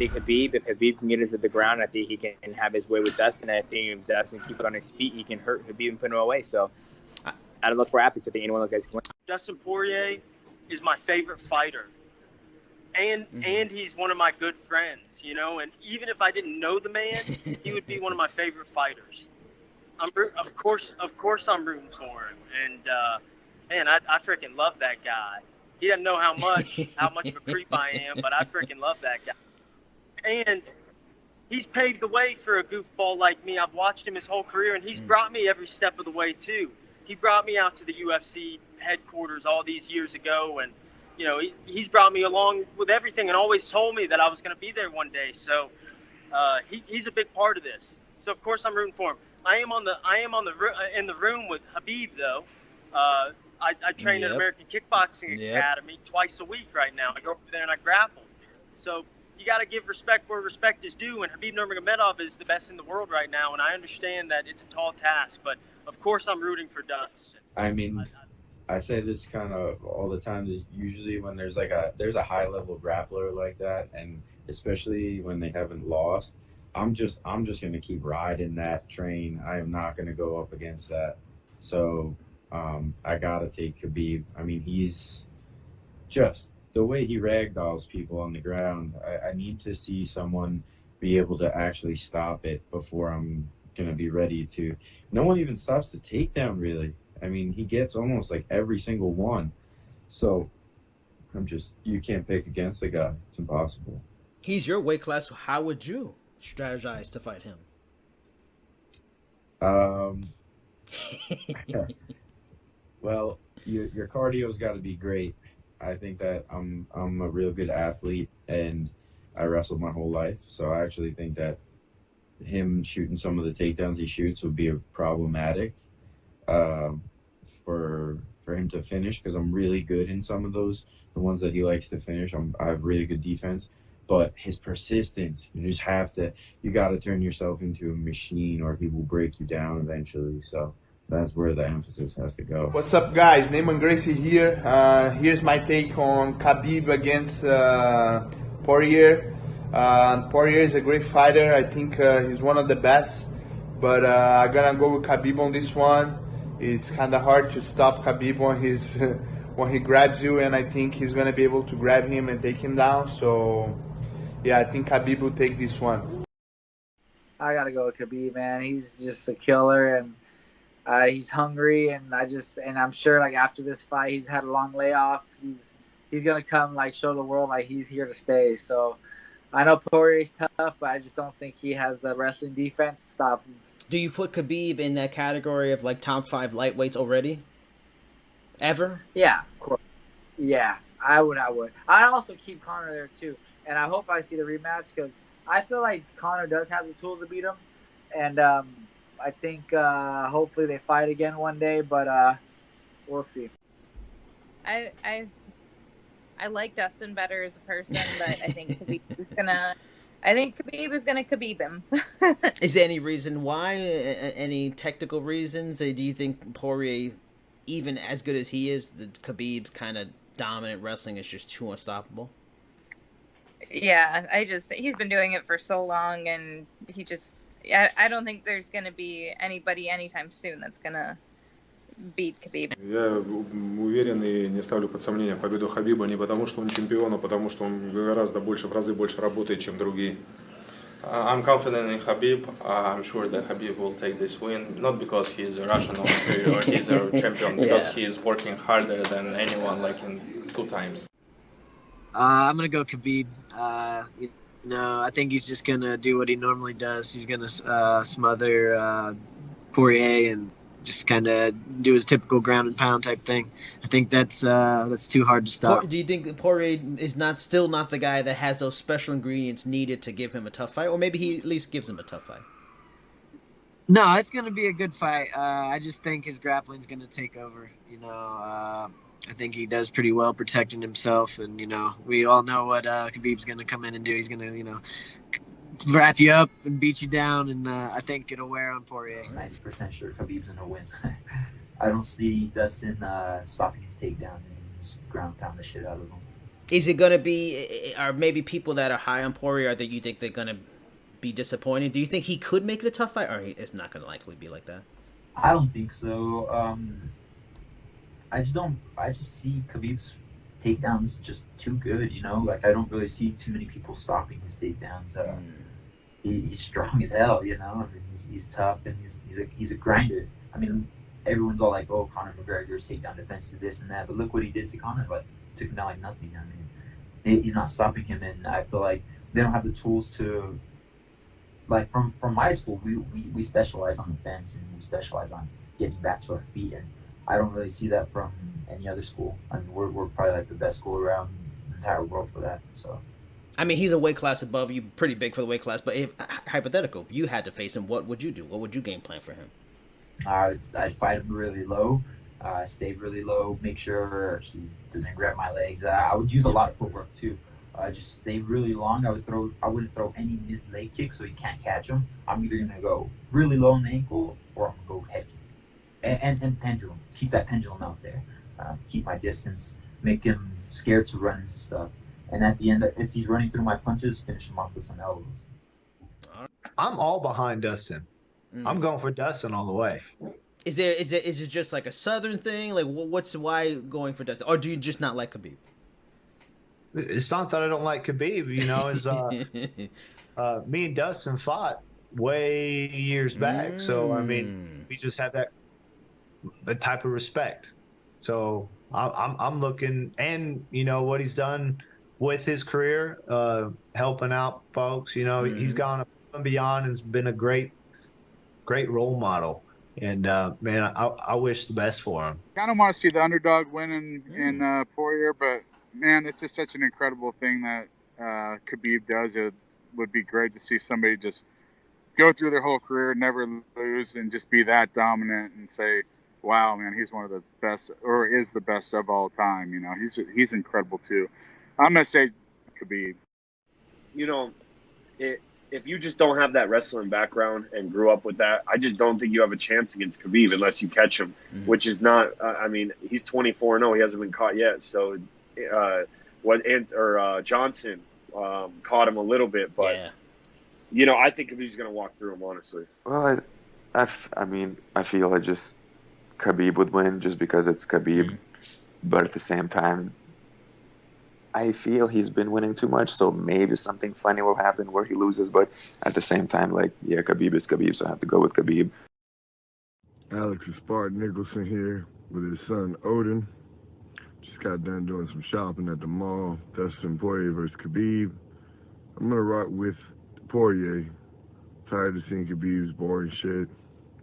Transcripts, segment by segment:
think if Khabib can get into the ground, I think he can have his way with Dustin. I think if Dustin keeps on his feet, he can hurt Khabib and put him away. So out of those four athletes, I think any one of those guys can win. Dustin Poirier is my favorite fighter. And he's one of my good friends, you know. And even if I didn't know the man, he would be one of my favorite fighters. Of course, I'm rooting for him. And man, I freaking love that guy. He doesn't know how much of a creep I am, but I freaking love that guy. And he's paved the way for a goofball like me. I've watched him his whole career, and he's brought me every step of the way too. He brought me out to the UFC headquarters all these years ago, and you know, he's brought me along with everything and always told me that I was going to be there one day. So he's a big part of this. So of course I'm rooting for him. I am in the room with Khabib though. I train at American Kickboxing Academy twice a week right now. I go over there and I grapple. So you got to give respect where respect is due. And Khabib Nurmagomedov is the best in the world right now. And I understand that it's a tall task, but of course I'm rooting for Dustin. I mean, I say this kind of all the time. That usually when there's a high level grappler like that, and especially when they haven't lost, I'm just gonna keep riding that train. I am not gonna go up against that. So I gotta take Khabib. I mean, he's just the way he ragdolls people on the ground. I need to see someone be able to actually stop it before I'm gonna be ready to. No one even stops the takedown really. I mean, he gets almost like every single one. So you can't pick against the guy. It's impossible. He's your weight class. So how would you strategize to fight him? Well, your cardio's got to be great. I think that I'm a real good athlete and I wrestled my whole life. So I actually think that him shooting some of the takedowns he shoots would be problematic. For him to finish, because I'm really good in some of those, the ones that he likes to finish. I have really good defense, but his persistence, you got to turn yourself into a machine or he will break you down eventually. So that's where the emphasis has to go. What's up, guys? Neyman Gracie here. Here's my take on Khabib against Poirier. Poirier is a great fighter. I think he's one of the best, but I'm gonna go with Khabib on this one. It's kind of hard to stop Khabib when he grabs you, and I think he's going to be able to grab him and take him down. So, yeah, I think Khabib will take this one. I got to go with Khabib, man. He's just a killer, and he's hungry, and I'm sure, like, after this fight, he's had a long layoff. He's going to come, like, show the world, like, he's here to stay. So, I know Poirier's tough, but I just don't think he has the wrestling defense to stop him. Do you put Khabib in that category of like top 5 lightweights already? Ever? Yeah, of course. Yeah, I would. I'd also keep Conor there too, and I hope I see the rematch because I feel like Conor does have the tools to beat him, and I think hopefully they fight again one day, but we'll see. I like Dustin better as a person, but I think Khabib is gonna Khabib him. Is there any reason why? Any technical reasons? Do you think Poirier, even as good as he is, the Khabib's kind of dominant wrestling is just too unstoppable? Yeah, he's been doing it for so long, and I don't think there's gonna be anybody anytime soon that's gonna beat Khabib. Я уверен и не ставлю под сомнение победу Хабиба не потому, что он чемпион, а потому, что он гораздо больше, в разы больше работает, чем другие. I'm confident in Khabib. I'm sure that Khabib will take this win, not because he's a Russian or he's a champion, because he is working harder than anyone, like in 2 times. I'm gonna go Khabib. I think he's just gonna do what he normally does. He's gonna smother Poirier and just kind of do his typical ground and pound type thing. I think that's too hard to stop. Do you think Poirier is still not the guy that has those special ingredients needed to give him a tough fight, or maybe he at least gives him a tough fight? No, it's going to be a good fight. I just think his grappling's going to take over. I think he does pretty well protecting himself, and we all know what Khabib's going to come in and do. He's going to wrap you up and beat you down, and I think it'll wear on Poirier. 90% sure Khabib's gonna win. I don't see Dustin stopping his takedown and just ground pound the shit out of him. Is it going to be, or maybe people that are high on Poirier, that you think they're going to be disappointed? Do you think he could make it a tough fight, or it's not going to likely be like that? I don't think so. I just see Khabib's takedowns just too good, you know? Like, I don't really see too many people stopping his takedowns. He's strong as hell, you know? I mean, he's tough, and he's a grinder. I mean, everyone's all like, oh, Conor McGregor's takedown defense is this and that, but look what he did to Conor. Like, took him down like nothing. I mean, he's not stopping him, and I feel like they don't have the tools to, like, from my school, we specialize on the fence, and we specialize on getting back to our feet, and I don't really see that from any other school. I mean, we're probably like the best school around the entire world for that. So, I mean, he's a weight class above you, pretty big for the weight class, but if hypothetical, if you had to face him, what would you do? What would you game plan for him? I'd fight him really low, stay really low, make sure he doesn't grab my legs. I would use a lot of footwork too. Just stay really long. I wouldn't throw any mid leg kicks so he can't catch them. I'm either gonna go really low on the ankle or I'm gonna go head kick. And pendulum. Keep that pendulum out there. Keep my distance. Make him scared to run into stuff. And at the end, if he's running through my punches, finish him off with some elbows. I'm all behind Dustin. I'm going for Dustin all the way. Is it just like a Southern thing? Like, why going for Dustin? Or do you just not like Khabib? It's not that I don't like Khabib. You know, me and Dustin fought way years back. So, I mean, we just have that type of respect. So I'm looking, and you know what he's done with his career, helping out folks. You know, he's gone above and beyond and has been a great role model. And man, I wish the best for him. Kind of want to see the underdog win in Poirier, but man, it's just such an incredible thing that Khabib does. It would be great to see somebody just go through their whole career, never lose, and just be that dominant and say, wow, man, he's one of the best, or is the best of all time. You know, he's incredible too. I'm gonna say Khabib. You know, if you just don't have that wrestling background and grew up with that, I just don't think you have a chance against Khabib unless you catch him, which is not. I mean, he's 24-0. He hasn't been caught yet. So, Johnson caught him a little bit, but you know, I think Khabib's gonna walk through him, honestly. Well, I mean, I feel like just Khabib would win just because it's Khabib, but at the same time, I feel he's been winning too much, so maybe something funny will happen where he loses, but at the same time, like, yeah, Khabib is Khabib, so I have to go with Khabib. Alex is Spartan Nicholson here with his son Odin. Just got done doing some shopping at the mall. Dustin Poirier versus Khabib. I'm going to rock with Poirier. Tired of seeing Khabib's boring shit.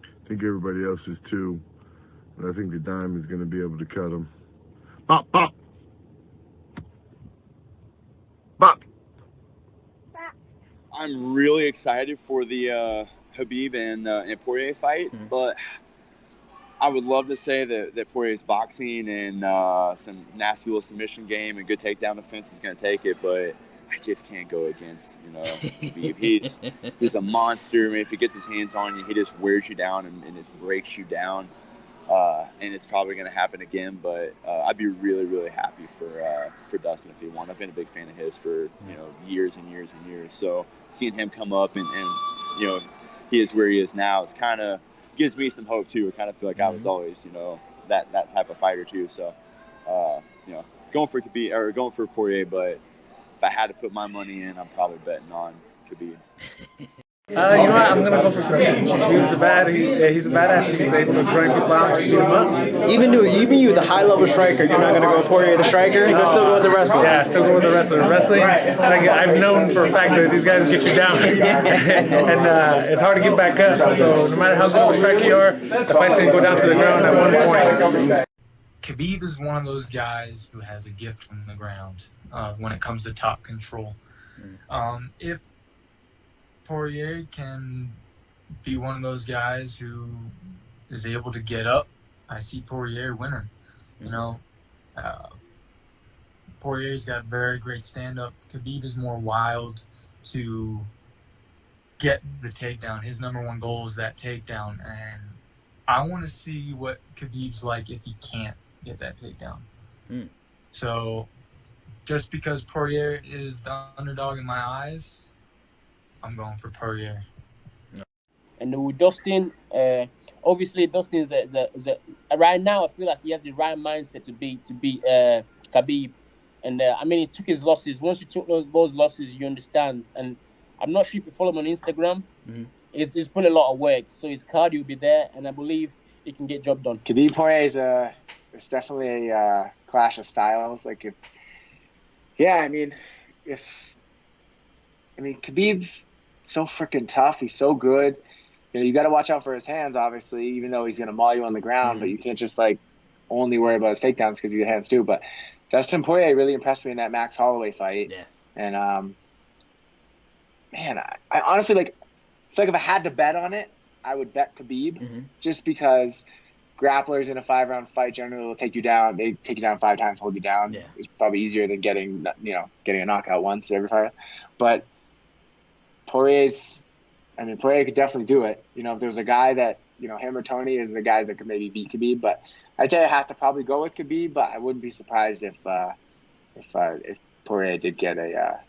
I think everybody else is too. But I think the Diamond's going to be able to cut him. Bop, bop. Bop. I'm really excited for the Khabib and Poirier fight, but I would love to say that Poirier's boxing and some nasty little submission game and good takedown defense is going to take it, but I just can't go against, you know, Khabib. He's a monster. I mean, if he gets his hands on you, he just wears you down and just breaks you down. And it's probably going to happen again, but I'd be really, really happy for Dustin if he won. I've been a big fan of his for, you know, years and years and years. So seeing him come up and you know, he is where he is now, it's kind of gives me some hope too. I kind of feel like I was always, you know, that type of fighter too. So, you know, going for Khabib or going for Poirier, but if I had to put my money in, I'm probably betting on Khabib. You know what? I'm going to go for Khabib. He's a badass. He's able to grind people out and beat him up. Even you, the high-level striker, you're not going to go Poirier the striker? You're going to still go with the wrestler? Yeah, still go with the wrestler. Wrestling, I've known for a fact that these guys get you down. And it's hard to get back up. So no matter how good of a striker you are, the fight's going to go down to the ground at one point. Khabib is one of those guys who has a gift from the ground when it comes to top control. If Poirier can be one of those guys who is able to get up, I see Poirier winning. You know, Poirier's got very great stand-up. Khabib is more wild to get the takedown. His number one goal is that takedown, and I want to see what Khabib's like if he can't get that takedown. So just because Poirier is the underdog in my eyes, I'm going for Poirier. And with Dustin, obviously Dustin is right now. I feel like he has the right mindset to beat Khabib, and I mean he took his losses. Once you took those losses, you understand. And I'm not sure if you follow him on Instagram. Mm-hmm. He's put a lot of work, so his cardio will be there, and I believe he can get job done. Khabib Poirier is it's definitely a clash of styles. Like Khabib's so freaking tough. He's so good. You got to watch out for his hands, obviously, even though he's going to maul you on the ground. But you can't just only worry about his takedowns because your hands too. But Dustin Poirier really impressed me in that Max Holloway fight. Yeah. And man, I honestly feel like if I had to bet on it, I would bet Khabib, just because grapplers in a 5-round fight generally will take you down. They take you down 5 times, hold you down. Yeah. It's probably easier than getting a knockout once every fight. But Poirier could definitely do it. If there was a guy that, him or Tony is the guys that could maybe beat Khabib. But I'd say I have to probably go with Khabib, but I wouldn't be surprised if Poirier did get a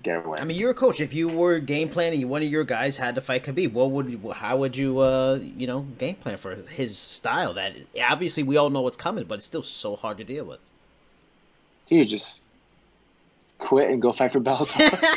win. I mean, you're a coach. If you were game planning, one of your guys had to fight Khabib, how would you game plan for his style? That obviously we all know what's coming, but it's still so hard to deal with. So you just quit and go fight for Bellator.